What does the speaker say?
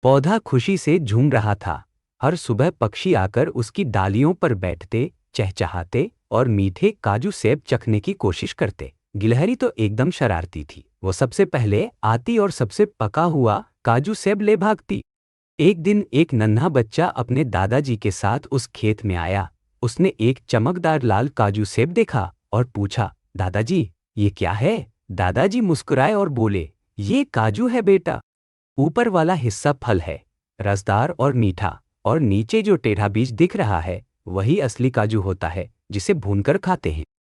पौधा खुशी से झूम रहा था। हर सुबह पक्षी आकर उसकी डालियों पर बैठते, चहचहाते और मीठे काजू सेब चखने की कोशिश करते। गिलहरी तो एकदम शरारती थी। वो सबसे पहले आती और सबसे पका हुआ काजू सेब ले भागती। एक दिन एक नन्हा बच्चा अपने दादाजी के साथ उस खेत में आया। उसने एक चमकदार लाल काजू सेब देखा और पूछा, दादाजी, ये क्या है? दादाजी मुस्कुराए और बोले, ये काजू है बेटा। ऊपर वाला हिस्सा फल है, रसदार और मीठा, और नीचे जो टेढ़ा बीज दिख रहा है, वही असली काजू होता है, जिसे भूनकर खाते हैं।